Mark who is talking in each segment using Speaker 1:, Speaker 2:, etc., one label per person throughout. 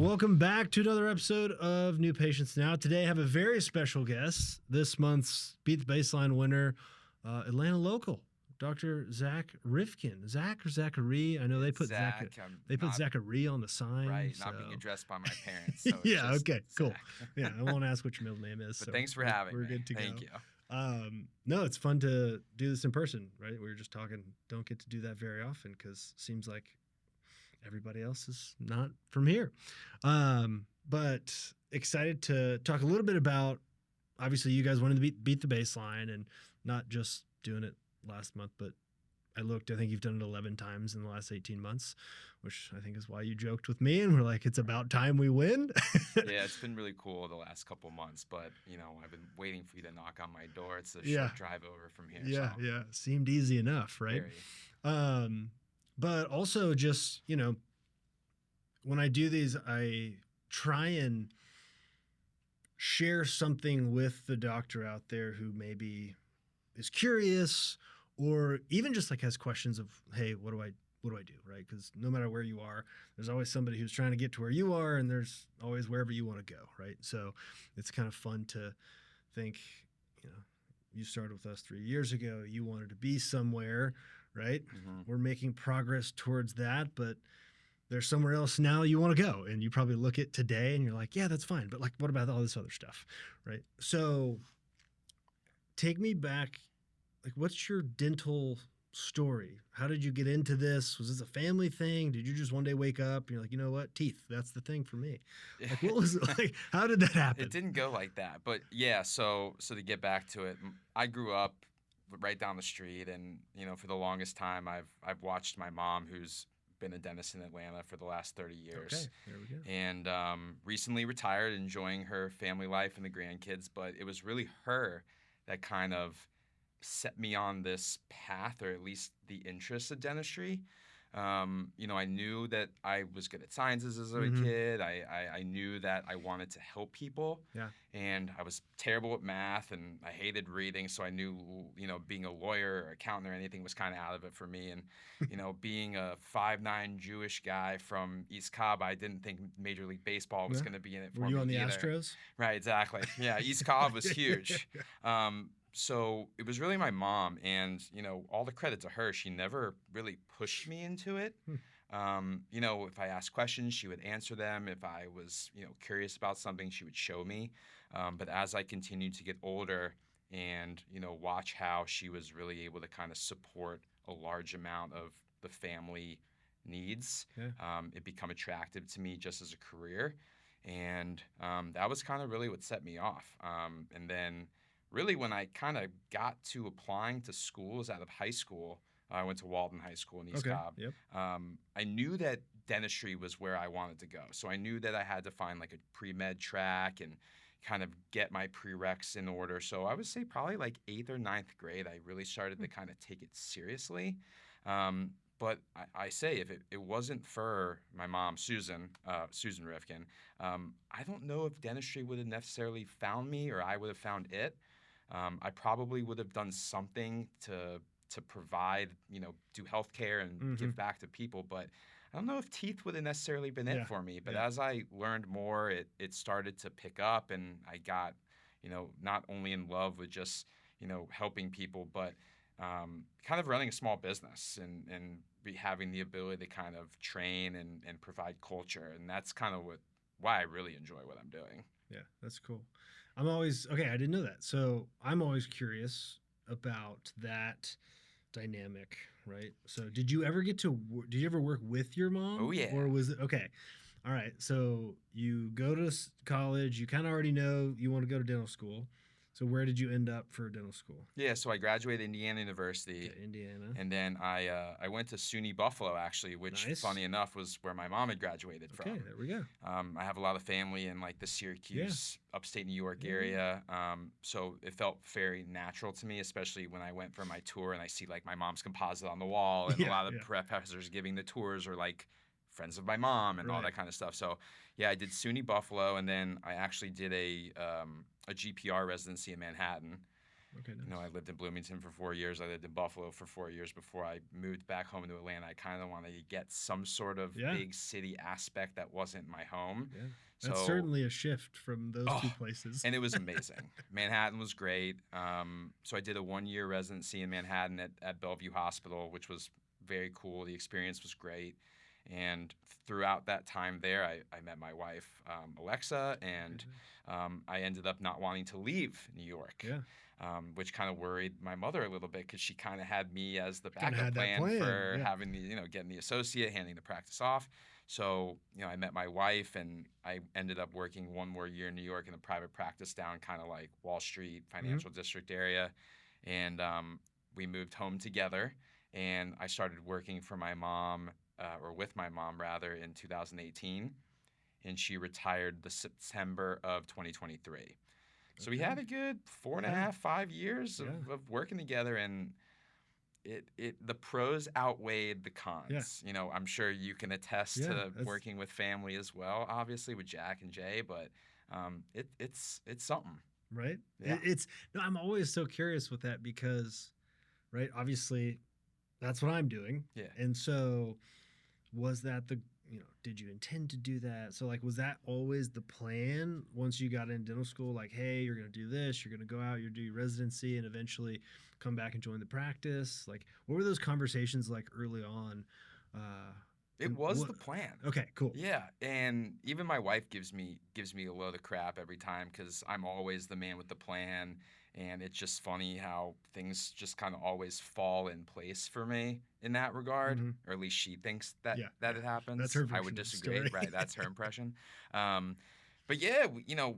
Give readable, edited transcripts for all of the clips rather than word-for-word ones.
Speaker 1: welcome back to another episode of New Patients Now. Today I have a very special guest, this month's Beat the Baseline winner, Atlanta local, Dr. Zach Rifkin. Zach or Zachary? I know they put
Speaker 2: Zach.
Speaker 1: put Zachary on the sign.
Speaker 2: Right,
Speaker 1: so.
Speaker 2: not being addressed by my parents. So
Speaker 1: yeah, okay, cool.
Speaker 2: Zach.
Speaker 1: Yeah, I won't ask what your middle name is.
Speaker 2: But
Speaker 1: so
Speaker 2: thanks for having me.
Speaker 1: We're good to go.
Speaker 2: Thank you.
Speaker 1: No, it's fun to do this in person, right? We were just talking, don't get to do that very often because it seems like everybody else is not from here. But excited to talk a little bit about, obviously you guys wanted to beat the baseline and not just doing it last month, but I think you've done it 11 times in the last 18 months, which I think is why you joked with me and we're like, it's about time we win.
Speaker 2: Yeah, it's been really cool the last couple of months, but I've been waiting for you to knock on my door. It's a short drive over from here.
Speaker 1: Yeah. Seemed easy enough, right?
Speaker 2: Very.
Speaker 1: But also just, when I do these, I try and share something with the doctor out there who maybe is curious or even just like has questions of, hey, what do I do, right? Because no matter where you are, there's always somebody who's trying to get to where you are, and there's always wherever you want to go, right? So it's kind of fun to think, you started with us 3 years ago. You wanted to be somewhere, right? Mm-hmm. We're making progress towards that, but there's somewhere else now you want to go. And you probably look at today and you're like, yeah, that's fine. But like, what about all this other stuff, right? So take me back. Like, what's your dental story? How did you get into this? Was this a family thing? Did you just one day wake up and you're like, you know what? Teeth, that's the thing for me. Like, what was it like? How did that happen?
Speaker 2: It didn't go like that. But yeah, so to get back to it, I grew up right down the street, and for the longest time I've watched my mom, who's been a dentist in Atlanta for the last 30 years.
Speaker 1: Okay, there we go.
Speaker 2: And recently retired, enjoying her family life and the grandkids, but it was really her that kind of set me on this path, or at least the interest of dentistry. I knew that I was good at sciences as a kid. I knew that I wanted to help people.
Speaker 1: Yeah.
Speaker 2: And I was terrible at math, and I hated reading. So I knew, being a lawyer or accountant or anything was kind of out of it for me. And, being a 5'9" Jewish guy from East Cobb, I didn't think Major League Baseball was going to be in it for me.
Speaker 1: Were you on the
Speaker 2: either.
Speaker 1: Astros?
Speaker 2: Right, exactly. Yeah, East Cobb was huge. So it was really my mom, and, all the credit to her. She never really pushed me into it. If I asked questions, she would answer them. If I was, curious about something, she would show me. But as I continued to get older and, watch how she was really able to kind of support a large amount of the family needs, it became attractive to me just as a career. And that was kind of really what set me off. And then really, when I kind of got to applying to schools out of high school, I went to Walden High School in East Cobb.
Speaker 1: Yep.
Speaker 2: I knew that dentistry was where I wanted to go. So I knew that I had to find like a pre-med track and kind of get my prereqs in order. So I would say probably like 8th or 9th grade, I really started to kind of take it seriously. But I say, if it wasn't for my mom, Susan Rifkin, I don't know if dentistry would have necessarily found me, or I would have found it. I probably would have done something to provide, do healthcare and give back to people. But I don't know if teeth would have necessarily been it for me. But as I learned more, it started to pick up, and I got, not only in love with just, helping people, but kind of running a small business and having the ability to kind of train and provide culture. And that's kind of why I really enjoy what I'm doing.
Speaker 1: Yeah, that's cool. I didn't know that. So I'm always curious about that dynamic, right? So did you ever work with your mom?
Speaker 2: Oh, yeah.
Speaker 1: Or was it, okay. All right. So you go to college, you kind of already know you want to go to dental school. So where did you end up for dental school?
Speaker 2: Yeah, so I graduated Indiana University.
Speaker 1: Okay, Indiana.
Speaker 2: And then I went to SUNY Buffalo, actually, which, funny enough, was where my mom had graduated from.
Speaker 1: Okay, there we go.
Speaker 2: I have a lot of family in like the Syracuse, upstate New York area. So it felt very natural to me, especially when I went for my tour and I see like my mom's composite on the wall, and a lot of professors giving the tours are like friends of my mom and all that kind of stuff. So yeah, I did SUNY Buffalo, and then I actually did a GPR residency in Manhattan.
Speaker 1: Okay,
Speaker 2: You know,
Speaker 1: nice.
Speaker 2: I lived in Bloomington for 4 years. I lived in Buffalo for 4 years before I moved back home to Atlanta. I kind of wanted to get some sort of
Speaker 1: Yeah,
Speaker 2: big city aspect that wasn't my home.
Speaker 1: yeah. That's
Speaker 2: So,
Speaker 1: certainly a shift from those
Speaker 2: oh,
Speaker 1: two places.
Speaker 2: and it was amazing. Manhattan was great. So I did a 1 year residency in Manhattan at Bellevue Hospital, which was very cool. The experience was great. And throughout that time there, I met my wife, Alexa,
Speaker 1: Okay,
Speaker 2: and
Speaker 1: nice.
Speaker 2: I ended up not wanting to leave New York,
Speaker 1: Yeah,
Speaker 2: which kind of worried my mother a little bit because she kind of had me as the
Speaker 1: kind of
Speaker 2: backup
Speaker 1: had that
Speaker 2: plan
Speaker 1: plan.
Speaker 2: for
Speaker 1: Yeah.
Speaker 2: having getting the associate, handing the practice off. So, I met my wife and I ended up working 1 more year in New York in a private practice down kind of like Wall Street,
Speaker 1: Hmm.
Speaker 2: financial district area. And we moved home together and I started working for my mom, or with my mom rather, in 2018. And she retired the September of 2023. So we had
Speaker 1: Okay.
Speaker 2: a good four and a
Speaker 1: Yeah,
Speaker 2: half, 5 years
Speaker 1: yeah,
Speaker 2: of working together, and the pros outweighed the
Speaker 1: yeah,
Speaker 2: cons. I'm sure you can attest
Speaker 1: yeah.
Speaker 2: to
Speaker 1: That's
Speaker 2: working with family as well, obviously with Jack and Jay, but it's something.
Speaker 1: right.
Speaker 2: Yeah,
Speaker 1: It's no. I'm always so curious with that because, right? Obviously, that's what I'm doing,
Speaker 2: yeah.
Speaker 1: and so was that the did you intend to do that? So like, was that always the plan once you got in dental school? Like, hey, you're gonna do this, you're gonna go out, you're do your residency, and eventually come back and join the practice. Like, what were those conversations like early on? Uh,
Speaker 2: It
Speaker 1: and
Speaker 2: was
Speaker 1: what?
Speaker 2: the plan.
Speaker 1: Okay, cool.
Speaker 2: Yeah, and even my wife gives me a load of crap every time because I'm always the man with the plan, and it's just funny how things just kind of always fall in place for me in that regard,
Speaker 1: Hmm.
Speaker 2: or at least she thinks that
Speaker 1: Yeah,
Speaker 2: that
Speaker 1: yeah.
Speaker 2: it
Speaker 1: That's
Speaker 2: happens.
Speaker 1: her
Speaker 2: I would
Speaker 1: version of the
Speaker 2: disagree.
Speaker 1: story.
Speaker 2: Right, that's her impression. Um, but yeah,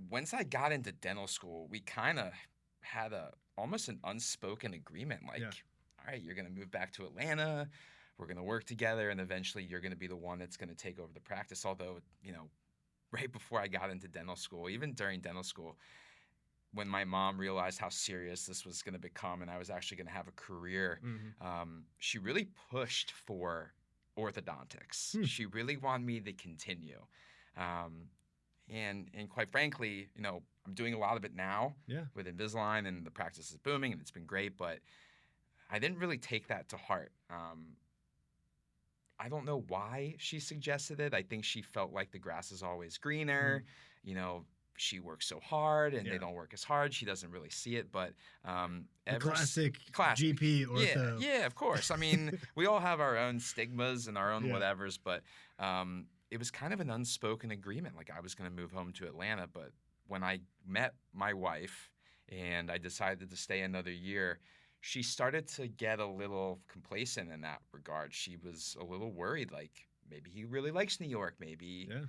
Speaker 2: once I got into dental school, we kind of had a almost an unspoken agreement,
Speaker 1: Yeah.
Speaker 2: like, all right, you're gonna move back to Atlanta. We're going to work together, and eventually you're going to be the one that's going to take over the practice. Although, right before I got into dental school, even during dental school, when my mom realized how serious this was going to become and I was actually going to have a career,
Speaker 1: Hmm.
Speaker 2: she really pushed for orthodontics.
Speaker 1: Hmm.
Speaker 2: She really wanted me to continue. Um, and quite frankly, I'm doing a lot of it now
Speaker 1: Yeah.
Speaker 2: with Invisalign, and the practice is booming, and it's been great, but I didn't really take that to heart. I don't know why she suggested it. I think she felt like the grass is always
Speaker 1: Mm.
Speaker 2: greener. You know, she works so hard and they
Speaker 1: Yeah.
Speaker 2: don't work as hard. She doesn't really see it, but
Speaker 1: The classic
Speaker 2: classic.
Speaker 1: GP
Speaker 2: Yeah,
Speaker 1: ortho.
Speaker 2: yeah, of course. I mean, we all have our own stigmas and our own
Speaker 1: Yeah.
Speaker 2: whatevers, but it was kind of an unspoken agreement. Like I was going to move home to Atlanta, but when I met my wife and I decided to stay another year, she started to get a little complacent in that regard. She was a little worried, like maybe he really likes New York. Maybe
Speaker 1: Yeah.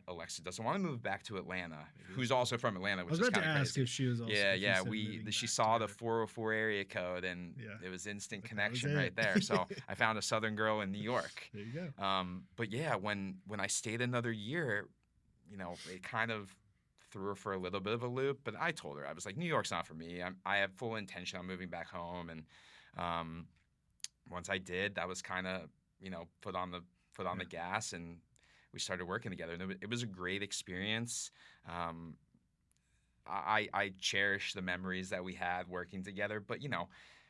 Speaker 2: Alexa doesn't want to move back to Atlanta,
Speaker 1: Maybe
Speaker 2: who's also from Atlanta,
Speaker 1: I was
Speaker 2: which is
Speaker 1: about to
Speaker 2: kind of
Speaker 1: ask if
Speaker 2: crazy.
Speaker 1: she was also
Speaker 2: Yeah,
Speaker 1: if you
Speaker 2: yeah.
Speaker 1: said moving
Speaker 2: She
Speaker 1: back to
Speaker 2: saw the
Speaker 1: her.
Speaker 2: 404 area code, and
Speaker 1: Yeah.
Speaker 2: it was instant
Speaker 1: But that was
Speaker 2: connection right
Speaker 1: it.
Speaker 2: there. So I found a Southern girl in New York.
Speaker 1: There you go.
Speaker 2: But yeah, when I stayed another year, it kind of threw her for a little bit of a loop. But I told her, I was like, New York's not for me. I have full intention on moving back home, and um, once I did, that was kind of foot on the
Speaker 1: Yeah.
Speaker 2: gas, and we started working together. And it was a great experience. Um, I cherish the memories that we had working together. But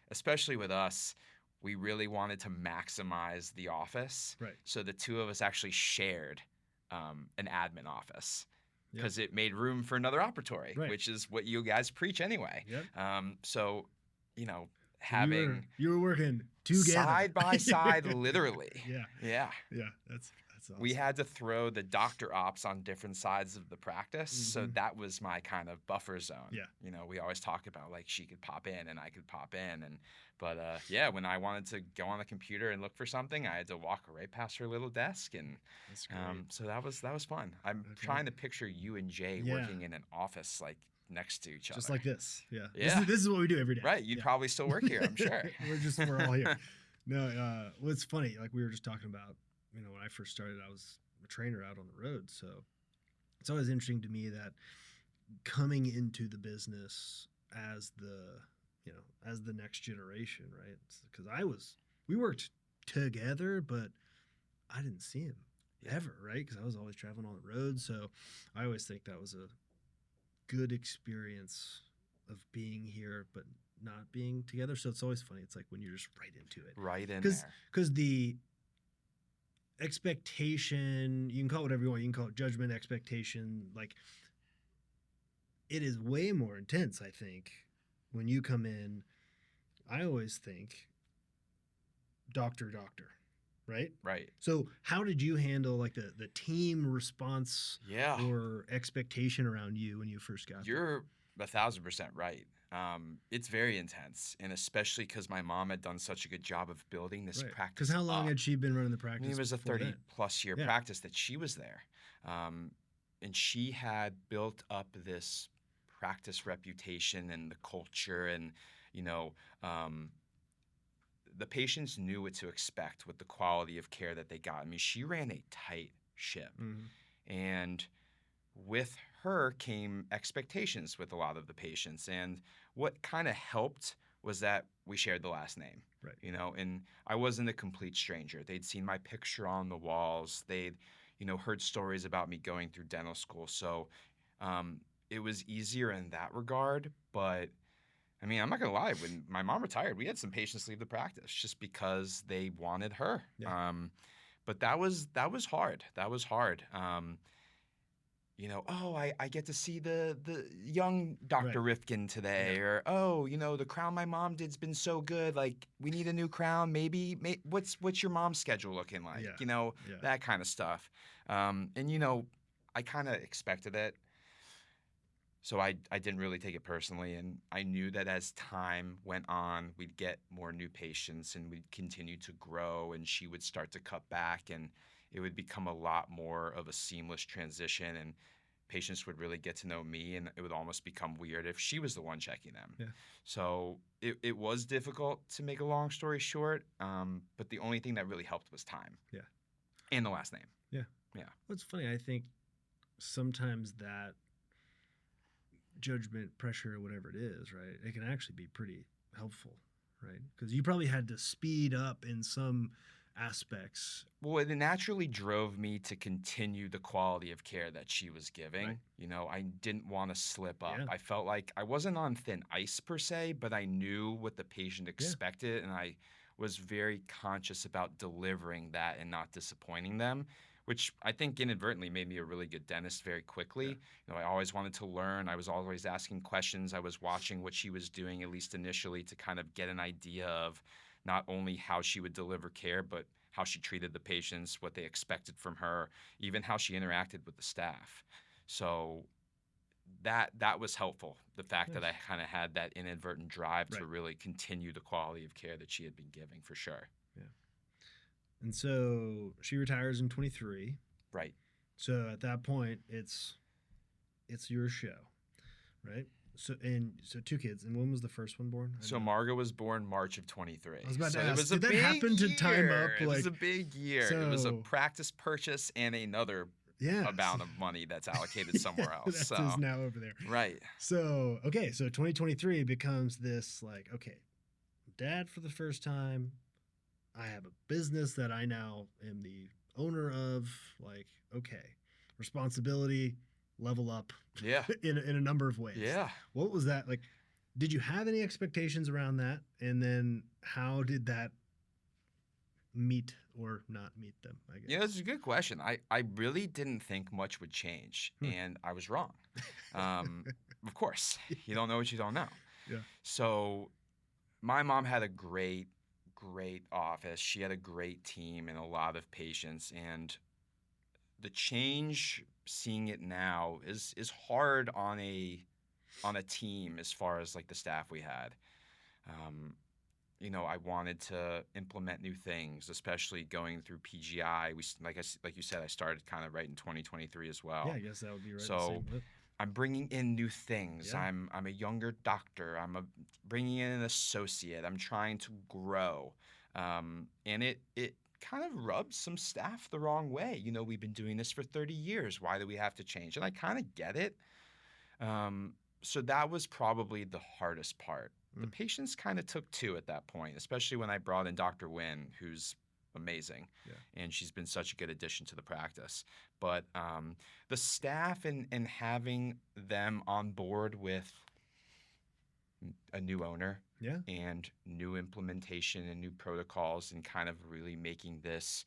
Speaker 2: especially with us, we really wanted to maximize the office.
Speaker 1: Right.
Speaker 2: So the two of us actually shared an admin office
Speaker 1: Yep.
Speaker 2: because it made room for another operatory,
Speaker 1: Right.
Speaker 2: which is what you guys preach anyway.
Speaker 1: Yep.
Speaker 2: So
Speaker 1: So you were
Speaker 2: having
Speaker 1: working together
Speaker 2: side by side, literally.
Speaker 1: Yeah.
Speaker 2: Yeah.
Speaker 1: Yeah. That's awesome.
Speaker 2: We had to throw the doctor ops on different sides of the practice. So
Speaker 1: Mhm.
Speaker 2: that was my kind of buffer zone.
Speaker 1: Yeah.
Speaker 2: We always talk about like she could pop in and I could pop in. But yeah, when I wanted to go on the computer and look for something, I had to walk right past her little desk. And
Speaker 1: That's great.
Speaker 2: so that was fun. I'm
Speaker 1: Okay.
Speaker 2: trying to picture you and Jay
Speaker 1: Yeah.
Speaker 2: working in an office like next to each
Speaker 1: Just
Speaker 2: other.
Speaker 1: like this. Yeah.
Speaker 2: Yeah.
Speaker 1: This is what we do every day.
Speaker 2: Right. You'd
Speaker 1: Yeah.
Speaker 2: probably still work here, I'm sure.
Speaker 1: we're all here. No, well, it's funny. Like we were just talking about, when I first started, I was a trainer out on the road. So it's always interesting to me that coming into the business as as the next generation, right? Because we worked together, but I didn't see him ever, right? Because I was always traveling on the road. So I always think that was a good experience of being here, but not being together. So it's always funny. It's like when you're just right into it.
Speaker 2: Right in
Speaker 1: Because
Speaker 2: there.
Speaker 1: the expectation, you can call it whatever you want. You can call it judgment, expectation. Like, it is way more intense, I think, when you come in. I always think doctor, right?
Speaker 2: Right.
Speaker 1: So how did you handle like the team response
Speaker 2: Yeah.
Speaker 1: or expectation around you when you first got there?
Speaker 2: You're 1,000% right. It's very intense, and especially because my mom had done such a good job of building this
Speaker 1: Right.
Speaker 2: practice
Speaker 1: Because how long
Speaker 2: up.
Speaker 1: had she been running the
Speaker 2: I
Speaker 1: practice?
Speaker 2: mean, it was a
Speaker 1: before
Speaker 2: 30
Speaker 1: then?
Speaker 2: plus year
Speaker 1: Yeah.
Speaker 2: practice that she was there. And she had built up this practice reputation and the culture, and, you know, um, the patients knew what to expect with the quality of care that they got. I mean, she ran a tight ship.
Speaker 1: Mhm.
Speaker 2: And with her came expectations with a lot of the patients. And what kind of helped was that we shared the last name.
Speaker 1: Right.
Speaker 2: And I wasn't a complete stranger. They'd seen my picture on the walls. They'd, heard stories about me going through dental school. So it was easier in that regard. But I mean, I'm not gonna lie. When my mom retired, we had some patients leave the practice just because they wanted her.
Speaker 1: Yeah.
Speaker 2: But that was hard. That was hard. Oh, I get to see the young Dr. Rifkin today,
Speaker 1: Yeah.
Speaker 2: or the crown my mom did's been so good. Like, we need a new crown. Maybe what's your mom's schedule looking like?
Speaker 1: Yeah.
Speaker 2: That kind of stuff. I kind of expected it. So I didn't really take it personally, and I knew that as time went on, we'd get more new patients and we'd continue to grow, and she would start to cut back, and it would become a lot more of a seamless transition, and patients would really get to know me, and it would almost become weird if she was the one checking them.
Speaker 1: Yeah.
Speaker 2: So it was difficult, to make a long story short, but the only thing that really helped was time.
Speaker 1: Yeah.
Speaker 2: And the last name.
Speaker 1: Yeah.
Speaker 2: Yeah.
Speaker 1: Well, it's funny. I think sometimes that judgment, pressure, or whatever it is, right, it can actually be pretty helpful, right? Because you probably had to speed up in some aspects.
Speaker 2: Well, it naturally drove me to continue the quality of care that she was giving.
Speaker 1: Right.
Speaker 2: I didn't want to slip up.
Speaker 1: Yeah.
Speaker 2: I felt like I wasn't on thin ice per se, but I knew what the patient expected, and I was very conscious about delivering that and not disappointing them, which I think inadvertently made me a really good dentist very quickly.
Speaker 1: Yeah.
Speaker 2: I always wanted to learn. I was always asking questions. I was watching what she was doing, at least initially, to kind of get an idea of not only how she would deliver care, but how she treated the patients, what they expected from her, even how she interacted with the staff. So that was helpful. The fact that I kind of had that inadvertent drive to really continue the quality of care that she had been giving, for sure.
Speaker 1: Yeah. And so she retires in 23.
Speaker 2: Right.
Speaker 1: So at that point, it's your show, right? So two kids. And when was the first one born?
Speaker 2: So Margo was born March of 23.
Speaker 1: I was about to
Speaker 2: ask,
Speaker 1: ask,
Speaker 2: it was
Speaker 1: did that
Speaker 2: big
Speaker 1: happen to time up?
Speaker 2: It was a big year. It was a practice purchase and another amount of money that's allocated somewhere else.
Speaker 1: That is now over there.
Speaker 2: Right.
Speaker 1: So, okay. So 2023 becomes this like, okay, dad for the first time. I have a business that I now am the owner of. Like, okay, responsibility, level up.
Speaker 2: Yeah.
Speaker 1: in a number of ways.
Speaker 2: Yeah.
Speaker 1: What was that like? Did you have any expectations around that? And then how did that meet or not meet them, I guess?
Speaker 2: Yeah, that's a good question. I really didn't think much would change, and I was wrong. Of course. You don't know what you don't know.
Speaker 1: Yeah.
Speaker 2: So my mom had a great office. She had a great team and a lot of patience, and the change, seeing it now, is hard on a team as far as like the staff we had. I wanted to implement new things, especially going through PGI. Like you said, I started kind of right in 2023 as well.
Speaker 1: Yeah, I guess that would be right.
Speaker 2: So I'm bringing in new things.
Speaker 1: Yeah.
Speaker 2: I'm a younger doctor. Bringing in an associate. I'm trying to grow, and it kind of rubs some staff the wrong way. We've been doing this for 30 years. Why do we have to change? And I kind of get it. So that was probably the hardest part. The patients kind of took to at that point, especially when I brought in Dr. Wynn, who's amazing. Yeah. And she's been such a good addition to the practice. But the staff and having them on board with a new owner
Speaker 1: Yeah.
Speaker 2: and new implementation and new protocols, and kind of really making this,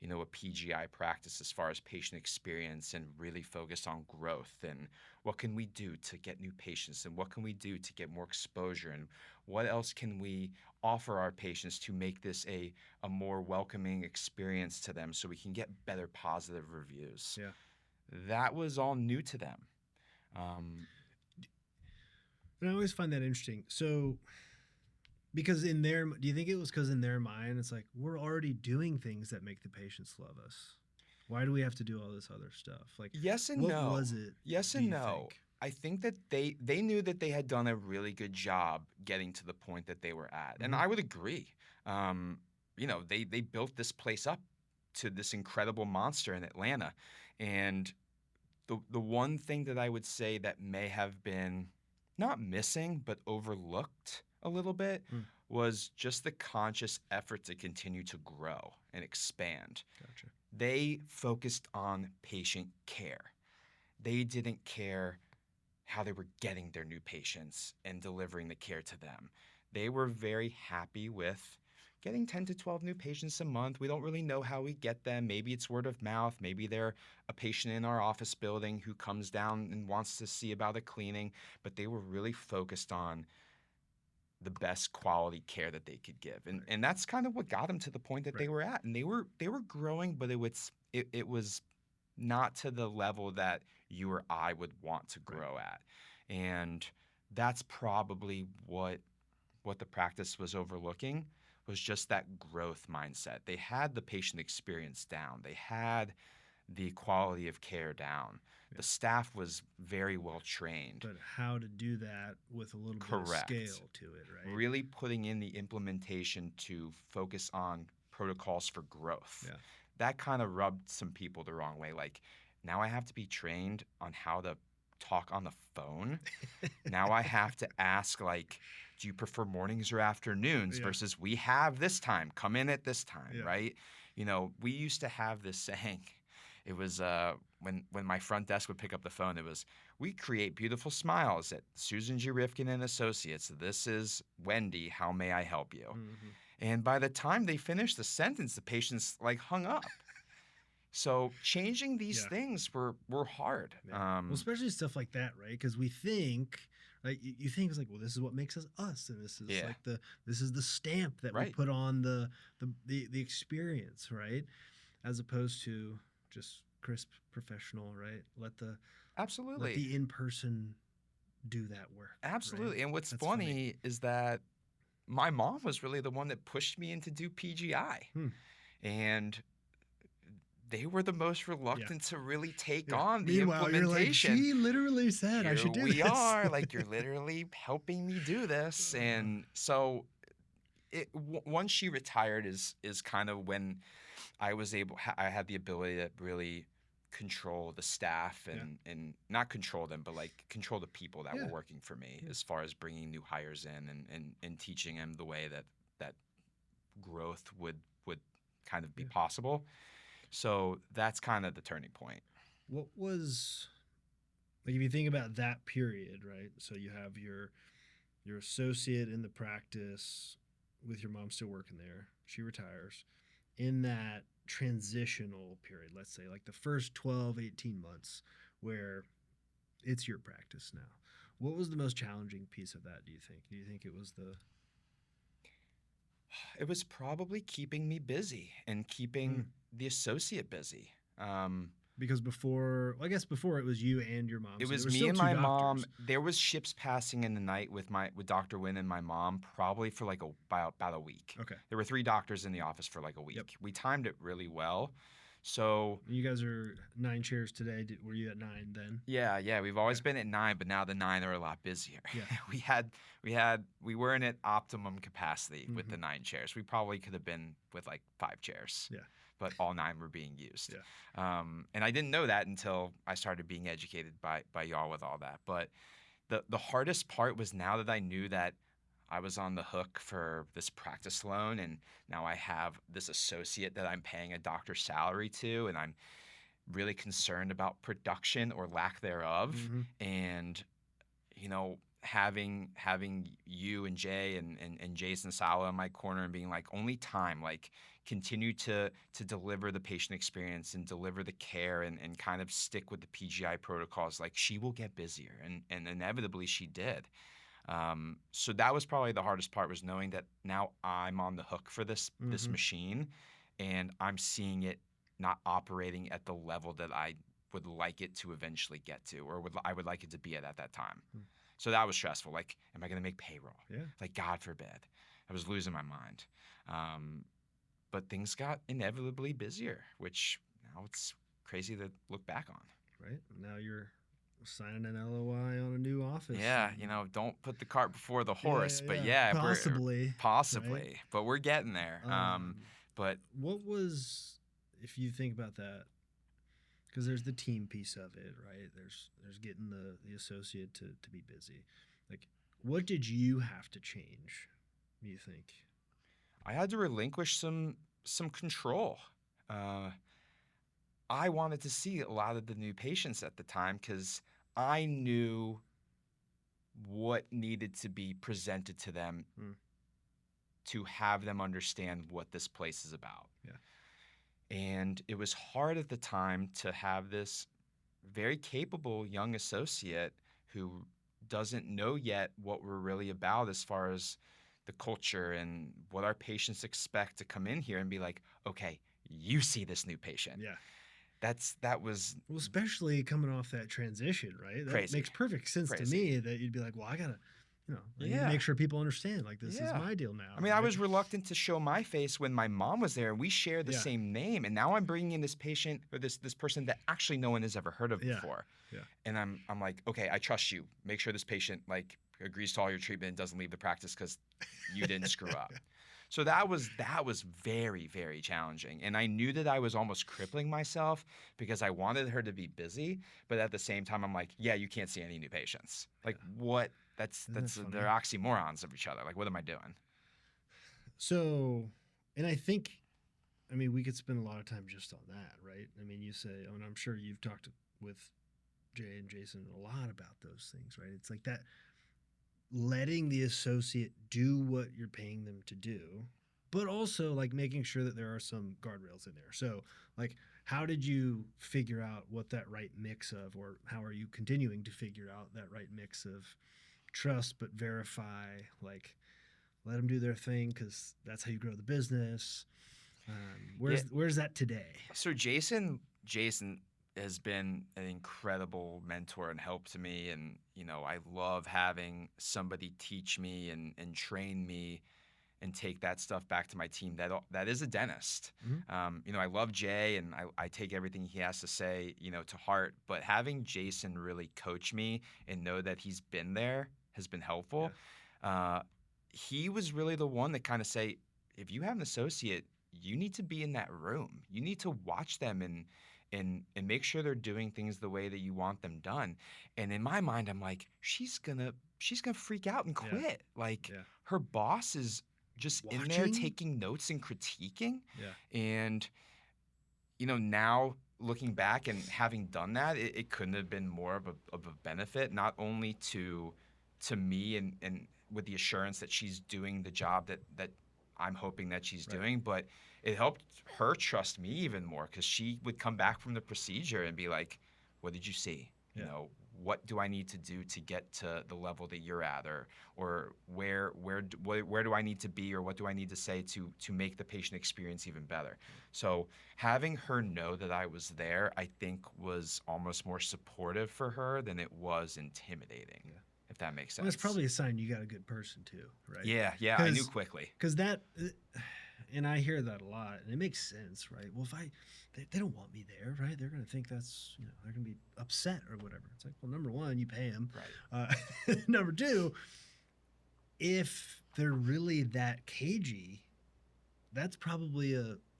Speaker 2: a PGI practice as far as patient experience, and really focus on growth and what can we do to get new patients, and what can we do to get more exposure, and what else can we offer our patients to make this a more welcoming experience to them so we can get better positive reviews.
Speaker 1: Yeah.
Speaker 2: That was all new to them. Um,
Speaker 1: And I always find that interesting. So, because do you think it was because in their mind, it's like, we're already doing things that make the patients love us. Why do we have to do all this other stuff? Like,
Speaker 2: yes and
Speaker 1: what
Speaker 2: no.
Speaker 1: was it?
Speaker 2: Yes
Speaker 1: do
Speaker 2: and
Speaker 1: you
Speaker 2: no.
Speaker 1: think?
Speaker 2: I think that they knew that they had done a really good job getting to the point that they were at, and
Speaker 1: Mhm.
Speaker 2: I would agree. They built this place up to this incredible monster in Atlanta, and the one thing that I would say that may have been not missing but overlooked a little bit
Speaker 1: Mm.
Speaker 2: was just the conscious effort to continue to grow and expand.
Speaker 1: Gotcha.
Speaker 2: They focused on patient care. They didn't care how they were getting their new patients and delivering the care to them. They were very happy with getting 10 to 12 new patients a month. We don't really know how we get them. Maybe it's word of mouth. Maybe they're a patient in our office building who comes down and wants to see about a cleaning. But they were really focused on the best quality care that they could give. And that's kind of what got them to the point that they were at. And they were growing, but it was not to the level that you or I would want to grow at. And that's probably what the practice was overlooking, was just that growth mindset. They had the patient experience down. They had the quality of care down.
Speaker 1: Yeah.
Speaker 2: The staff was very well trained.
Speaker 1: But how to do that with a little bit of scale to it, right?
Speaker 2: Really putting in the implementation to focus on protocols for growth.
Speaker 1: Yeah.
Speaker 2: That kind of rubbed some people the wrong way. Like, now I have to be trained on how to talk on the phone. Now I have to ask, like, do you prefer mornings or afternoons versus we have this time, come in at this time, right? We used to have this saying. It was when my front desk would pick up the phone, it was, we create beautiful smiles at Susan G. Rifkin and Associates. This is Wendy. How may I help you?
Speaker 1: Mm-hmm.
Speaker 2: And by the time they finished the sentence, the patients hung up. So changing these things were hard.
Speaker 1: Yeah. Well, especially stuff like that, right? Because we think, like, you think it's like, well, this is what makes us, and this is this is the stamp that we put on the experience, right? As opposed to just crisp, professional, right? Let the in person do that work.
Speaker 2: Absolutely.
Speaker 1: Right?
Speaker 2: And what's funny is that my mom was really the one that pushed me into do PGI. And they were the most reluctant to really take on the implementation.
Speaker 1: You're like, she literally said I should do this.
Speaker 2: We are. Like, you're literally helping me do this. And so once she retired is kind of when I was I had the ability to really control the staff and not control them, but control the people that were working for me as far as bringing new hires in and teaching them the way that growth would kind of be possible. So that's kind of the turning point.
Speaker 1: What was, like, if you think about that period, right? So you have your associate in the practice with your mom still working there. She retires. In that transitional period, let's say like the first 12, 18 months where it's your practice now, what was the most challenging piece of that, do you think? Do you think it was
Speaker 2: It was probably keeping me busy and keeping the associate busy.
Speaker 1: Because before it was you and your mom.
Speaker 2: It
Speaker 1: so
Speaker 2: was me and my mom. There was ships passing in the night with Dr. Wynn and my mom, probably for about a week.
Speaker 1: Okay.
Speaker 2: There were 3 doctors in the office for a week. Yep. We timed it really well. So
Speaker 1: you guys are 9 chairs today. Were you at 9 then?
Speaker 2: Yeah. We've always been at 9, but now the 9 are a lot busier. Yeah. We weren't at optimum capacity with the 9 chairs. We probably could have been with 5 chairs.
Speaker 1: Yeah.
Speaker 2: But all 9 were being used.
Speaker 1: Yeah.
Speaker 2: And I didn't know that until I started being educated by y'all with all that. But the hardest part was, now that I knew that I was on the hook for this practice loan, and now I have this associate that I'm paying a doctor's salary to, and I'm really concerned about production or lack thereof. And having you and Jay and Jason Sala in my corner and being like, only time, like continue to deliver the patient experience and deliver the care and kind of stick with the PGI protocols. Like she will get busier, and inevitably she did. So that was probably the hardest part, was knowing that now I'm on the hook for this
Speaker 1: Mm-hmm.
Speaker 2: machine, and I'm seeing it not operating at the level that I would like it to eventually get to, or I would like it to be at that time. So that was stressful. Like, am I going to make payroll?
Speaker 1: Yeah.
Speaker 2: Like, God forbid. I was losing my mind. But things got inevitably busier, which now it's crazy to look back on.
Speaker 1: Right. Now you're signing an LOI on a new office.
Speaker 2: Yeah,
Speaker 1: and-
Speaker 2: don't put the cart before the horse. But
Speaker 1: yeah.
Speaker 2: yeah, we're
Speaker 1: Possibly.
Speaker 2: possibly,
Speaker 1: Right?
Speaker 2: but we're getting there. But
Speaker 1: What was, if you think about that, because there's the team piece of it, right? There's getting the associate to be busy. Like, what did you have to change, you think?
Speaker 2: I had to relinquish some control. I wanted to see a lot of the new patients at the time because I knew what needed to be presented to them to have them understand what this place is about.
Speaker 1: Yeah.
Speaker 2: And it was hard at the time to have this very capable young associate who doesn't know yet what we're really about as far as the culture and what our patients expect to come in here and be like, okay, you see this new patient.
Speaker 1: Yeah.
Speaker 2: That was
Speaker 1: Well, especially coming off that transition, right? That
Speaker 2: crazy.
Speaker 1: makes perfect sense to
Speaker 2: Crazy.
Speaker 1: me, that you'd be like, well, I gotta, I need to
Speaker 2: Yeah.
Speaker 1: make sure people understand, like, this is
Speaker 2: Yeah.
Speaker 1: my deal now.
Speaker 2: I mean, I
Speaker 1: right?
Speaker 2: was reluctant to show my face when my mom was there and we share the
Speaker 1: Yeah.
Speaker 2: same name. And now I'm bringing in this patient or this person that actually no one has ever heard of
Speaker 1: Yeah.
Speaker 2: before.
Speaker 1: Yeah.
Speaker 2: And I'm like, okay, I trust you. Make sure this patient like agrees to all your treatment and doesn't leave the practice because you didn't screw up. So that was very, very challenging. And I knew that I was almost crippling myself because I wanted her to be busy, but at the same time I'm like, yeah, you can't see any new patients. Like what?
Speaker 1: Isn't that funny?
Speaker 2: They're oxymorons of each other. Like what am I doing?
Speaker 1: So, and I think, I mean, we could spend a lot of time just on that, right? I mean, you say, and I'm sure you've talked with Jay and Jason a lot about those things, right? It's like that, letting the associate do what you're paying them to do, but also like making sure that there are some guardrails in there. So, like, how did you figure out what that right mix of, or how are you continuing to figure out that right mix of trust but verify, like, let them do their thing because that's how you grow the business. Where's that today?
Speaker 2: So Jason has been an incredible mentor and help to me, and I love having somebody teach me and train me and take that stuff back to my team that is a dentist.
Speaker 1: Mm-hmm.
Speaker 2: I love Jay and I take everything he has to say to heart, but having Jason really coach me and know that he's been there has been helpful.
Speaker 1: Yeah.
Speaker 2: He was really the one that kind of say, if you have an associate, you need to be in that room. You need to watch them and make sure they're doing things the way that you want them done. And in my mind, I'm like, she's gonna freak out and quit. Like her boss is just in there taking notes and critiquing.
Speaker 1: Yeah.
Speaker 2: And now looking back and having done that, it couldn't have been more of a benefit, not only to me and with the assurance that she's doing the job that I'm hoping that she's doing, but it helped her trust me even more because she would come back from the procedure and be like, what did you see? What do I need to do to get to the level that you're at, or where do I need to be, or what do I need to say to make the patient experience even better? So having her know that I was there, I think was almost more supportive for her than it was intimidating. Yeah. If that makes sense.
Speaker 1: Well, that's probably a sign you got a good person too, right?
Speaker 2: Yeah, I knew quickly.
Speaker 1: Because that, and I hear that a lot, and it makes sense, right? Well, if they don't want me there, right? They're going to think that's, they're going to be upset or whatever. It's like, well, number one, you pay them.
Speaker 2: Right.
Speaker 1: Number two, if they're really that cagey, that's probably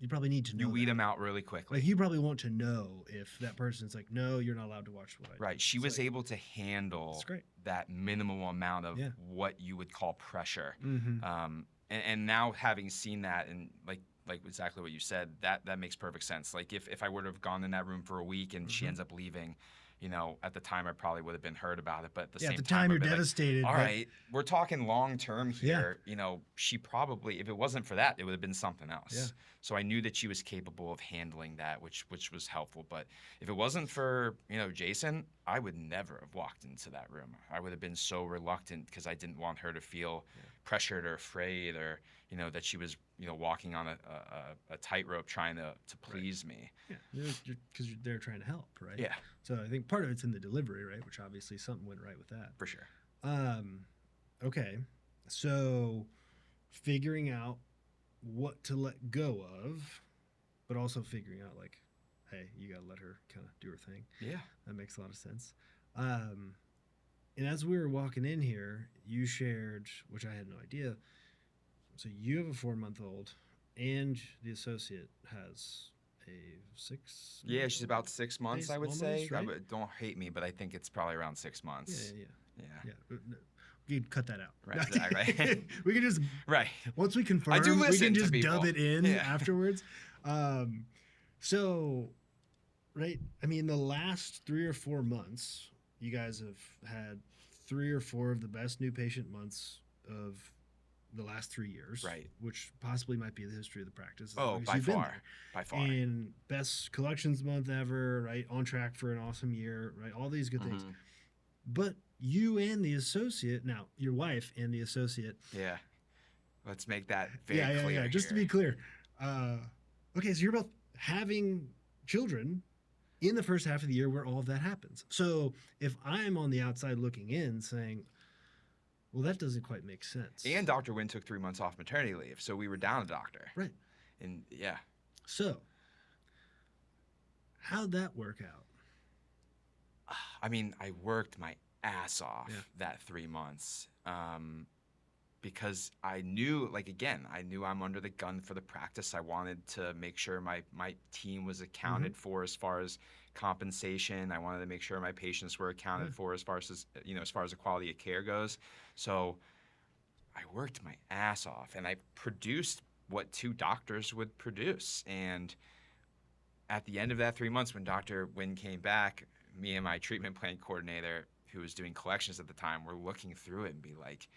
Speaker 1: you probably need to know.
Speaker 2: You weed them out really quickly.
Speaker 1: Like, you probably want to know if that person's like, no, you're not allowed to watch what I do.
Speaker 2: Right. She was able to handle that minimal amount of what you would call pressure.
Speaker 1: Mm-hmm.
Speaker 2: And now having seen that and like exactly what you said, that makes perfect sense. Like if I would have gone in that room for a week and she ends up leaving, at the time I probably would have been hurt about it, but at the
Speaker 1: Yeah,
Speaker 2: same
Speaker 1: at the
Speaker 2: time,
Speaker 1: time
Speaker 2: I'd
Speaker 1: you're
Speaker 2: be like,
Speaker 1: devastated.
Speaker 2: all
Speaker 1: but
Speaker 2: right, we're talking long term
Speaker 1: Yeah.
Speaker 2: here. She probably, if it wasn't for that, it would have been something else.
Speaker 1: Yeah.
Speaker 2: So I knew that she was capable of handling that, which was helpful. But if it wasn't for, Jason, I would never have walked into that room. I would have been so reluctant because I didn't want her to feel pressured or afraid, or, that she was, walking on a tightrope trying to please me.
Speaker 1: Yeah, because they're trying to help, right?
Speaker 2: Yeah.
Speaker 1: So I think part of it's in the delivery, right? Which obviously something went right with that.
Speaker 2: For sure.
Speaker 1: Okay. So figuring out what to let go of, but also figuring out like, hey, you got to let her kind of do her thing.
Speaker 2: Yeah.
Speaker 1: That makes a lot of sense. And as we were walking in here, you shared, which I had no idea. So you have a 4-month-old, and the associate has a 6.
Speaker 2: Yeah, she's about 6 months, I would say.
Speaker 1: Almost, right?
Speaker 2: Don't hate me, but I think it's probably around 6 months.
Speaker 1: Yeah. We can cut that out.
Speaker 2: Right, exactly.
Speaker 1: We can just once we confirm,
Speaker 2: I do
Speaker 1: we
Speaker 2: listen
Speaker 1: can
Speaker 2: to
Speaker 1: just
Speaker 2: people.
Speaker 1: dub it in
Speaker 2: Yeah.
Speaker 1: afterwards. So, right. I mean, the last 3 or 4 months, you guys have had 3 or 4 of the best new patient months of the last 3 years,
Speaker 2: Right.
Speaker 1: Which possibly might be the history of the practice.
Speaker 2: Oh, by far.
Speaker 1: And best collections month ever, right? On track for an awesome year, right? All these good things. But you and the associate, now your wife and the associate.
Speaker 2: Yeah. Let's make that very clear.
Speaker 1: Yeah. Just to be clear. Okay, so you're both having children in the first half of the year where all of that happens. So if I'm on the outside looking in saying, well, that doesn't quite make sense.
Speaker 2: And Dr. Wynn took 3 months off maternity leave, so we were down a doctor.
Speaker 1: Right.
Speaker 2: And yeah.
Speaker 1: So how'd that work out?
Speaker 2: I mean, I worked my ass off that 3 months because I knew, I knew I'm under the gun for the practice. I wanted to make sure my team was accounted for as far as compensation. I wanted to make sure my patients were accounted for as far as the quality of care goes. So I worked my ass off, and I produced what 2 doctors would produce. And at the end of that 3 months, when Dr. Wynn came back, me and my treatment plan coordinator, who was doing collections at the time, were looking through it and be like,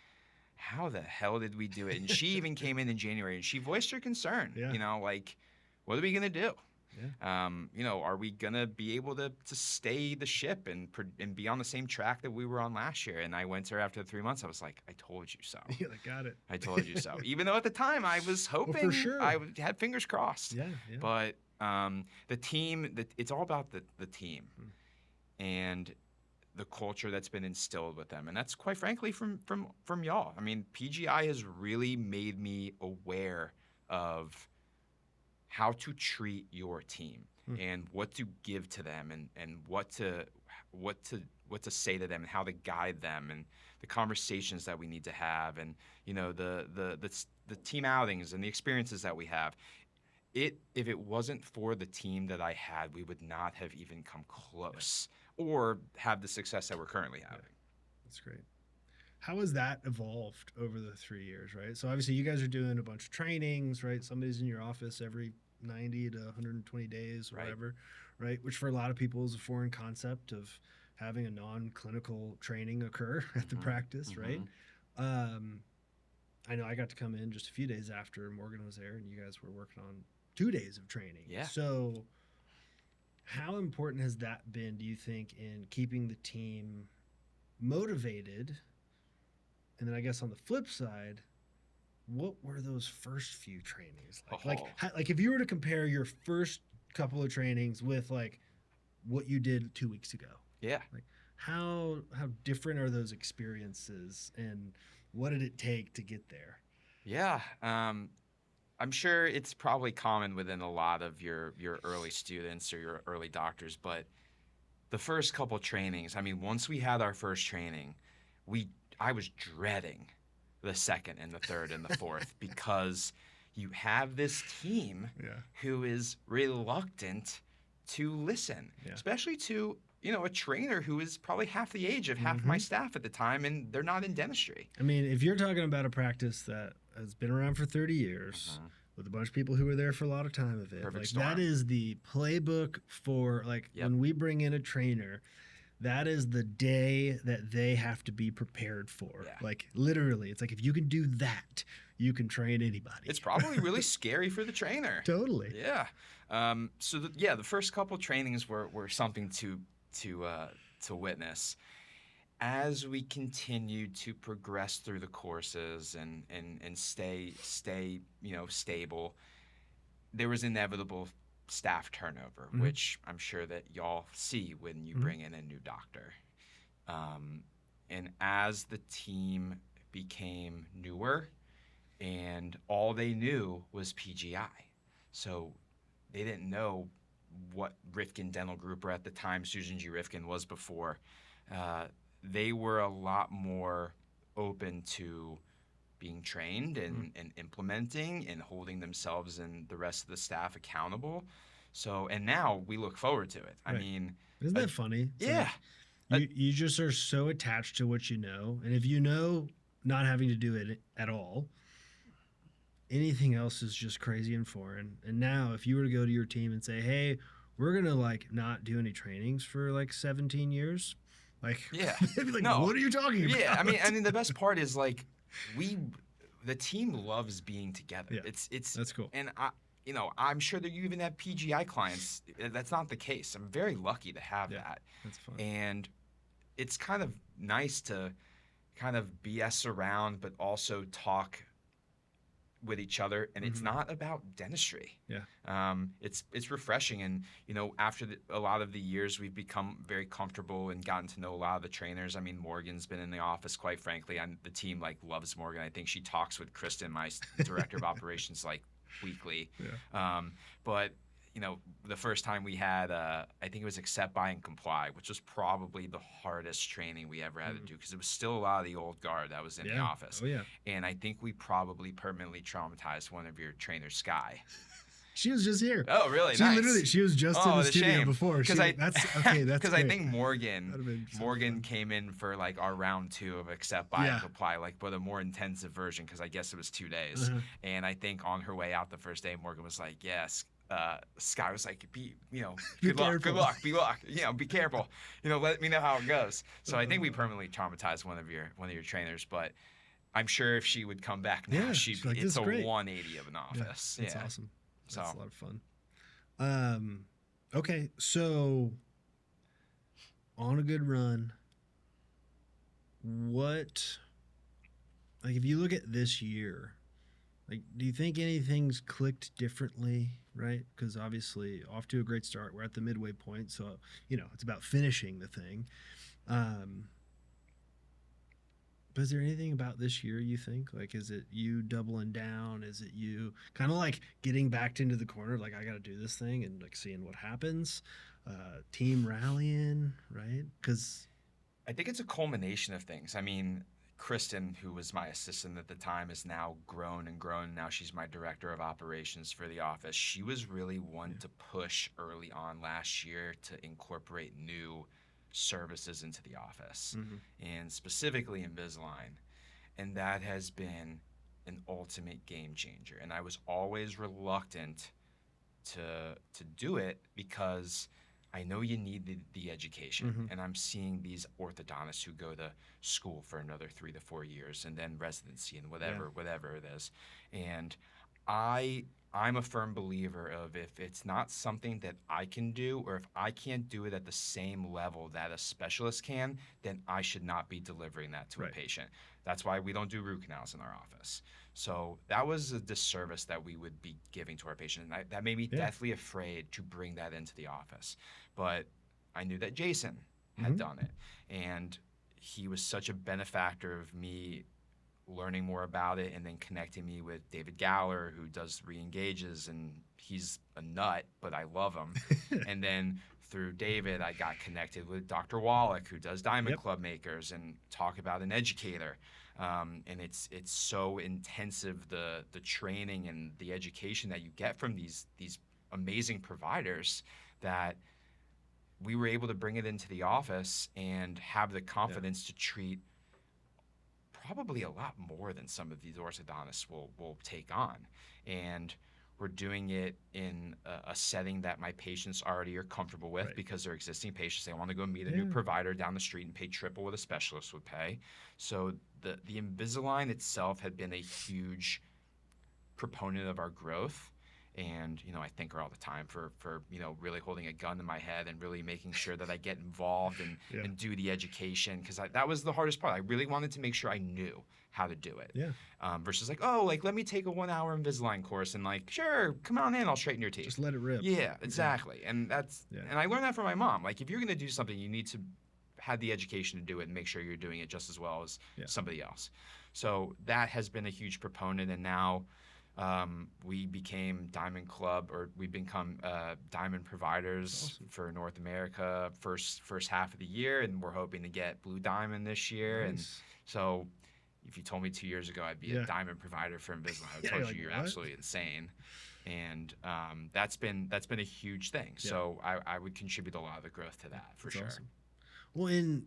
Speaker 2: how the hell did we do it? And she even came in January and she voiced her concern. What are we going to do? Are we going to be able to stay the ship and be on the same track that we were on last year? And I went to her after the 3 months. I was like, I told you so.
Speaker 1: Yeah, got it.
Speaker 2: I told you so. Even though at the time I was hoping,
Speaker 1: for sure.
Speaker 2: I had fingers crossed.
Speaker 1: Yeah.
Speaker 2: But the team, it's all about the team and the culture that's been instilled with them. And that's quite frankly from y'all. I mean, PGI has really made me aware of how to treat your team and what to give to them and what to say to them and how to guide them and the conversations that we need to have and the team outings and the experiences that we have. If it wasn't for the team that I had, we would not have even come close or have the success that we're currently having.
Speaker 1: That's great. How has that evolved over the 3 years, right? So obviously you guys are doing a bunch of trainings, right? Somebody's in your office every 90 to 120 days, whatever, right? Which for a lot of people is a foreign concept of having a non-clinical training occur at the practice, right? I know I got to come in just a few days after Morgan was there and you guys were working on 2 days of training.
Speaker 2: Yeah.
Speaker 1: So how important has that been, do you think, in keeping the team motivated? And then I guess on the flip side, what were those first few trainings like? Like if you were to compare your first couple of trainings with like what you did 2 weeks ago.
Speaker 2: Yeah.
Speaker 1: Like how different are those experiences and what did it take to get there?
Speaker 2: Yeah. I'm sure it's probably common within a lot of your early students or your early doctors, but the first couple trainings, I mean, once we had our first training, I was dreading the second and the third and the fourth because you have this team who is reluctant to listen, especially to a trainer who is probably half the age of half my staff at the time, and they're not in dentistry.
Speaker 1: I mean, if you're talking about a practice that has been around for 30 years with a bunch of people who were there for a lot of time of it,
Speaker 2: Perfect
Speaker 1: like
Speaker 2: storm.
Speaker 1: that is the playbook for when we bring in a trainer, that is the day that they have to be prepared for.
Speaker 2: Yeah.
Speaker 1: Like literally, it's like if you can do that, you can train anybody.
Speaker 2: It's probably really scary for the trainer.
Speaker 1: Totally.
Speaker 2: Yeah. So the first couple trainings were something to witness. As we continued to progress through the courses and stay stable, there was inevitable staff turnover,
Speaker 1: Mhm.
Speaker 2: which I'm sure that y'all see when you
Speaker 1: Mhm.
Speaker 2: bring in a new doctor. And as the team became newer, and all they knew was PGI, so they didn't know what Rifkin Dental Group, or at the time Susan G. Rifkin was before. Uh, they were a lot more open to being trained and implementing and holding themselves and the rest of the staff accountable. So, and now we look forward to it. I
Speaker 1: Right.
Speaker 2: mean,
Speaker 1: Isn't that funny? It's
Speaker 2: yeah,
Speaker 1: like you just are so attached to what you know, and if you know not having to do it at all, anything else is just crazy and foreign. And now, if you were to go to your team and say, "Hey, we're gonna like not do any trainings for like 17 years," like,
Speaker 2: yeah,
Speaker 1: they'd be like,
Speaker 2: no,
Speaker 1: "What are you talking
Speaker 2: yeah.
Speaker 1: about?"
Speaker 2: I mean, the best part is like the team loves being together.
Speaker 1: Yeah,
Speaker 2: It's,
Speaker 1: that's cool.
Speaker 2: and I'm sure that you even have PGI clients. That's not the case. I'm very lucky to have
Speaker 1: Yeah,
Speaker 2: that,
Speaker 1: that's fun.
Speaker 2: and it's kind of nice to kind of BS around, but also talk with each other, and it's
Speaker 1: Mhm.
Speaker 2: not about dentistry.
Speaker 1: Yeah.
Speaker 2: It's refreshing, and after a lot of the years, we've become very comfortable and gotten to know a lot of the trainers. I mean, Morgan's been in the office, quite frankly, and the team like loves Morgan. I think she talks with Kristen, my director of operations, like weekly.
Speaker 1: Yeah.
Speaker 2: But the first time we had, I think it was accept, buy, and comply, which was probably the hardest training we ever had to do, because it was still a lot of the old guard that was in the
Speaker 1: Yeah.
Speaker 2: office.
Speaker 1: Oh yeah.
Speaker 2: And I think we probably permanently traumatized one of your trainers, Sky.
Speaker 1: She was just here.
Speaker 2: Oh, really?
Speaker 1: She
Speaker 2: Nice.
Speaker 1: literally, she was just in the studio
Speaker 2: shame.
Speaker 1: before.
Speaker 2: Because
Speaker 1: That's okay. That's
Speaker 2: because I think
Speaker 1: That'd have been
Speaker 2: Morgan
Speaker 1: so fun.
Speaker 2: came in for like our round 2 of accept, buy,
Speaker 1: Yeah.
Speaker 2: and comply, like, but a more intensive version, because I guess it was 2 days.
Speaker 1: Uh-huh.
Speaker 2: And I think on her way out the first day, Morgan was like, "Yes." Sky was like,
Speaker 1: Be
Speaker 2: good luck,
Speaker 1: careful.
Speaker 2: be careful. Let me know how it goes. So I think we permanently traumatized one of your trainers, but I'm sure if she would come back now,
Speaker 1: Yeah, she's like, "This
Speaker 2: it's
Speaker 1: is
Speaker 2: a
Speaker 1: great."
Speaker 2: 180 of an office.
Speaker 1: That's
Speaker 2: Yeah.
Speaker 1: awesome.
Speaker 2: So
Speaker 1: That's a lot of fun. Okay, so on a good run, what, like, if you look at this year, like, do you think anything's clicked differently, right? Because obviously, off to a great start. We're at the midway point, so it's about finishing the thing. Um, but is there anything about this year you think? Like, is it you doubling down? Is it you kind of like getting backed into the corner, like, I got to do this thing, and like seeing what happens? Team rallying, right? Because
Speaker 2: I think it's a culmination of things. I mean, Kristen, who was my assistant at the time, is now grown and grown. Now she's my director of operations for the office. She was really one to push early on last year to incorporate new services into the office, and specifically Invisalign. And that has been an ultimate game changer. And I was always reluctant to do it, because I know you need the education, and I'm seeing these orthodontists who go to school for another 3 to 4 years, and then residency and whatever it is. And I'm a firm believer of, if it's not something that I can do, or if I can't do it at the same level that a specialist can, then I should not be delivering that to a patient. That's why we don't do root canals in our office. So that was a disservice that we would be giving to our patient, and that made me deathly afraid to bring that into the office. But I knew that Jason had done it, and he was such a benefactor of me learning more about it, and then connecting me with David Gower, who does re-engages, and he's a nut, but I love him. And then through David, I got connected with Dr. Wallach, who does Diamond Club Makers, and talk about an educator. And it's so intensive, the training and the education that you get from these amazing providers, that we were able to bring it into the office and have the confidence to treat probably a lot more than some of these orthodontists will take on. And We're doing it in a setting that my patients already are comfortable with
Speaker 1: Right.
Speaker 2: because they're existing patients. They want to go meet a
Speaker 1: Yeah.
Speaker 2: new provider down the street and pay triple what a specialist would pay. So the Invisalign itself had been a huge proponent of our growth. And, I thank her all the time for really holding a gun to my head and really making sure that I get involved and,
Speaker 1: Yeah.
Speaker 2: and do the education, because that was the hardest part. I really wanted to make sure I knew how to do it.
Speaker 1: Yeah.
Speaker 2: Versus like, oh, like, let me take a 1 hour Invisalign course and like, sure, come on in, I'll straighten your teeth.
Speaker 1: Just let it rip.
Speaker 2: Yeah, exactly. And and I learned that from my mom. Like, if you're going to do something, you need to have the education to do it and make sure you're doing it just as well as somebody else. So that has been a huge proponent. And now we became Diamond Club, or we become Diamond providers for North America first half of the year, and we're hoping to get Blue Diamond this year.
Speaker 1: Nice.
Speaker 2: And so, if you told me 2 years ago I'd be a Diamond provider for Invisalign, I would have told you you're absolutely insane. And that's been a huge thing. Yeah. So I would contribute a lot of the growth to that for sure. Awesome.
Speaker 1: Well, and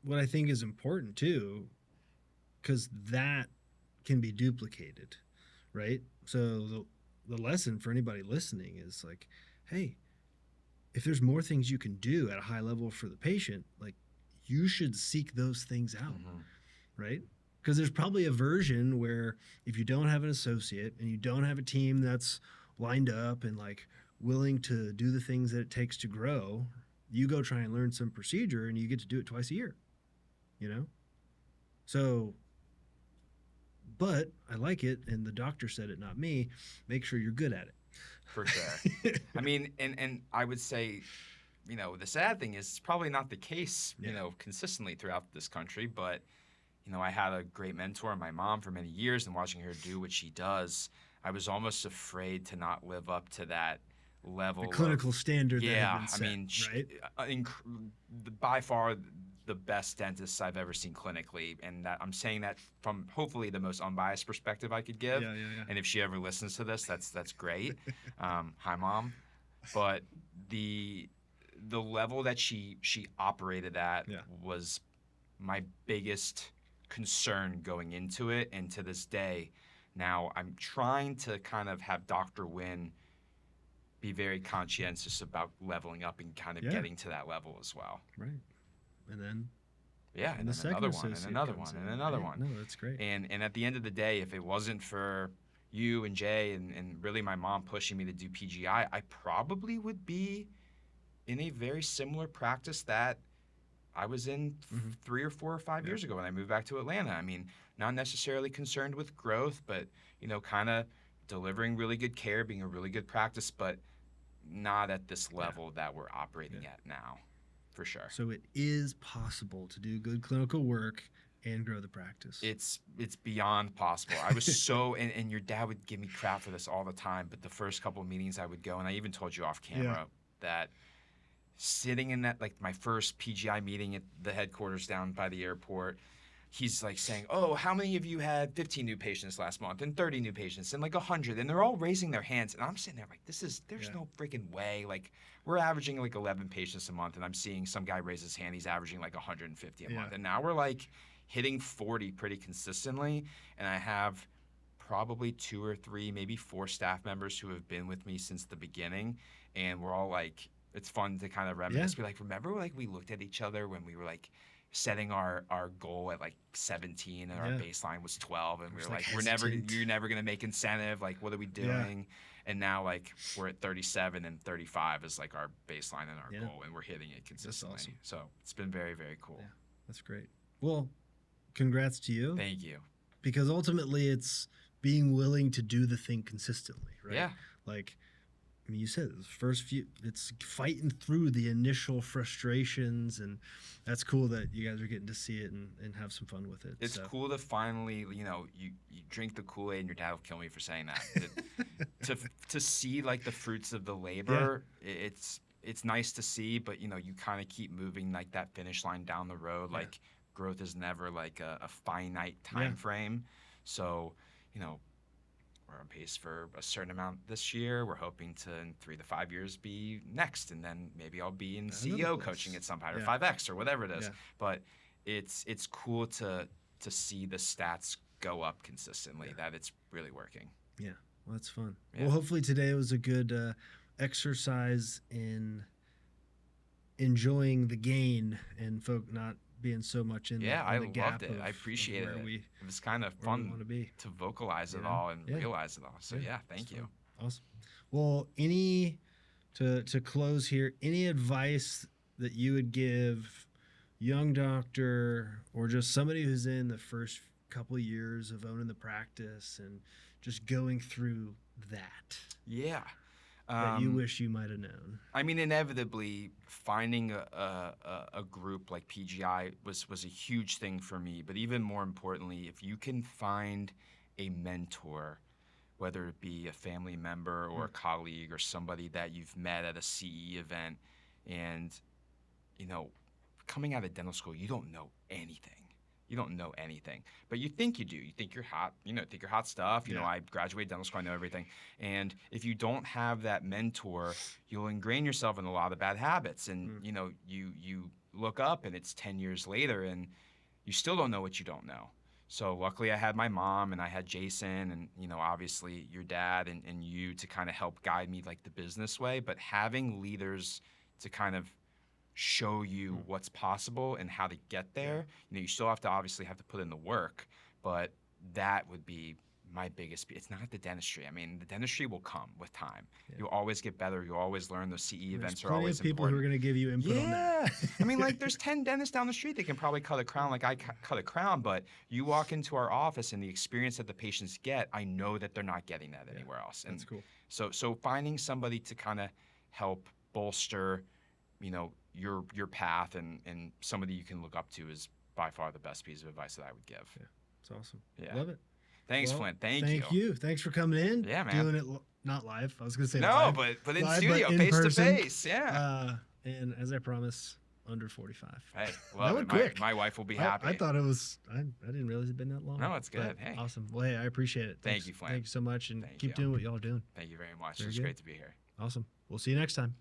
Speaker 1: what I think is important too, because that can be duplicated. Right? So the lesson for anybody listening is like, hey, if there's more things you can do at a high level for the patient, like, you should seek those things out, right? Because there's probably a version where if you don't have an associate and you don't have a team that's lined up and like willing to do the things that it takes to grow, you go try and learn some procedure and you get to do it twice a year, So... But I like it, and the doctor said it, not me. Make sure you're good at it.
Speaker 2: For sure. I mean, and I would say, the sad thing is it's probably not the case, consistently throughout this country. But, I had a great mentor, my mom, for many years, and watching her do what she does, I was almost afraid to not live up to that level.
Speaker 1: The clinical standard.
Speaker 2: Yeah,
Speaker 1: that had been set,
Speaker 2: right? By far the best dentists I've ever seen clinically, and that I'm saying that from hopefully the most unbiased perspective I could give.
Speaker 1: Yeah.
Speaker 2: And if she ever listens to this, that's great. Hi, Mom. But the level that she operated at was my biggest concern going into it, and to this day, now I'm trying to kind of have Dr. Wynn be very conscientious about leveling up and kind of getting to that level as well.
Speaker 1: Right. And then
Speaker 2: and then another one, and another one, and another one.
Speaker 1: No, that's great.
Speaker 2: And at the end of the day, if it wasn't for you and Jay and really my mom pushing me to do PGI, I probably would be in a very similar practice that I was in 3 or 4 or 5 years ago when I moved back to Atlanta. I mean, not necessarily concerned with growth, but, kind of delivering really good care, being a really good practice, but not at this level that we're operating at now. For sure.
Speaker 1: So it is possible to do good clinical work and grow the practice.
Speaker 2: It's beyond possible. I was so, and your dad would give me crap for this all the time, but the first couple of meetings I would go, and I even told you off camera that sitting in that, like my first PGI meeting at the headquarters down by the airport, he's like saying, oh, how many of you had 15 new patients last month and 30 new patients and like 100? And they're all raising there's I'm sitting there like, there's no freaking way. Like, we're averaging like 11 patients a month, and I'm seeing some guy raise his hand, he's averaging like 150 a month. And now we're like hitting 40 pretty consistently. And I have probably 2 or 3, maybe 4 staff members who have been with me since the beginning. And we're all like, it's fun to kind of reminisce. Be like, remember like we looked at each other when we were like setting our goal at like 17 and our baseline was 12, and we were like you're never going to make incentive, like what are we doing? And now like we're at 37, and 35 is like our baseline and our goal, and we're hitting it consistently. Awesome. So it's been very, very cool.
Speaker 1: Yeah, that's great. Well, congrats to you.
Speaker 2: Thank you.
Speaker 1: Because ultimately it's being willing to do the thing consistently, right?
Speaker 2: Yeah.
Speaker 1: Like, I mean, you said the first few, it's fighting through the initial frustrations, and that's cool that you guys are getting to see it and have some fun with it.
Speaker 2: It's cool to finally, you drink the Kool-Aid, and your dad will kill me for saying that. to see like the fruits of the labor, it's nice to see, but you kind of keep moving like that finish line down the road. Like, growth is never like a finite time frame. So, we're on pace for a certain amount this year. We're hoping to, in 3 to 5 years, be next, and then maybe I'll be in CEO coaching at some point, or 5X or whatever it is. But it's cool to see the stats go up consistently. That it's really working.
Speaker 1: Yeah, Well, that's fun.
Speaker 2: Yeah.
Speaker 1: Well, hopefully today was a good exercise in enjoying the gain and folk not being so much in
Speaker 2: Yeah,
Speaker 1: the
Speaker 2: I
Speaker 1: in the
Speaker 2: loved
Speaker 1: gap
Speaker 2: it. I
Speaker 1: of
Speaker 2: appreciated
Speaker 1: where
Speaker 2: it.
Speaker 1: we
Speaker 2: It was kind of
Speaker 1: where we
Speaker 2: fun
Speaker 1: want to be.
Speaker 2: to vocalize
Speaker 1: You
Speaker 2: it
Speaker 1: know?
Speaker 2: all and
Speaker 1: Yeah.
Speaker 2: realize it all. So yeah,
Speaker 1: It's
Speaker 2: thank you.
Speaker 1: fun. Awesome. Well, any to close here, any advice that you would give young doctor or just somebody who's in the first couple of years of owning the practice and just going through that
Speaker 2: Yeah.
Speaker 1: that you wish you might have known?
Speaker 2: I mean, inevitably, finding a group like PGI was a huge thing for me. But even more importantly, if you can find a mentor, whether it be a family member or a colleague or somebody that you've met at a CE event, and you know, coming out of dental school, you don't know anything. You don't know anything, but you think you do. You think you're hot, think you're hot stuff. You know,
Speaker 1: Yeah.
Speaker 2: I graduated dental school, I know everything. And if you don't have that mentor, you'll ingrain yourself in a lot of bad habits. And, you look up and it's 10 years later and you still don't know what you don't know. So luckily I had my mom and I had Jason and, obviously your dad and you to kind of help guide me like the business way, but having leaders to kind of show you what's possible and how to get there. You still have to put in the work, but that would be my biggest. It's not the dentistry. I mean, the dentistry will come with time.
Speaker 1: Yeah.
Speaker 2: You'll always get better. You'll always learn. Those CE events are
Speaker 1: Plenty
Speaker 2: always
Speaker 1: of people
Speaker 2: important.
Speaker 1: who are going to give you input on that.
Speaker 2: I mean, like there's 10 dentists down the street that can probably cut a crown like I cut a crown, but you walk into our office and the experience that the patients get, I know that they're not getting that anywhere else. And
Speaker 1: That's cool.
Speaker 2: So finding somebody to kind of help bolster, your path and somebody you can look up to is by far the best piece of advice that I would give.
Speaker 1: Yeah, it's awesome.
Speaker 2: Yeah.
Speaker 1: Love it.
Speaker 2: Thanks,
Speaker 1: Well,
Speaker 2: Flint. Thank
Speaker 1: Thank
Speaker 2: you.
Speaker 1: you. Thanks for coming in.
Speaker 2: Yeah, man.
Speaker 1: Doing it not live. I was going to say
Speaker 2: No,
Speaker 1: live.
Speaker 2: but in
Speaker 1: Live,
Speaker 2: studio,
Speaker 1: but in
Speaker 2: face to
Speaker 1: person.
Speaker 2: face. Yeah.
Speaker 1: And as I promised, under 45.
Speaker 2: Hey,
Speaker 1: That
Speaker 2: love
Speaker 1: went
Speaker 2: it.
Speaker 1: quick.
Speaker 2: My wife will be happy.
Speaker 1: I thought it was. I didn't realize it'd been that long.
Speaker 2: No, it's good.
Speaker 1: But
Speaker 2: Hey.
Speaker 1: Awesome. Well, hey, I appreciate it.
Speaker 2: Thank
Speaker 1: Thanks.
Speaker 2: you, Flint.
Speaker 1: Thank you so much, and
Speaker 2: Thank
Speaker 1: keep
Speaker 2: you.
Speaker 1: doing what y'all are doing.
Speaker 2: Thank you very much.
Speaker 1: Very
Speaker 2: It was
Speaker 1: good.
Speaker 2: great to be here.
Speaker 1: Awesome. We'll see you next time.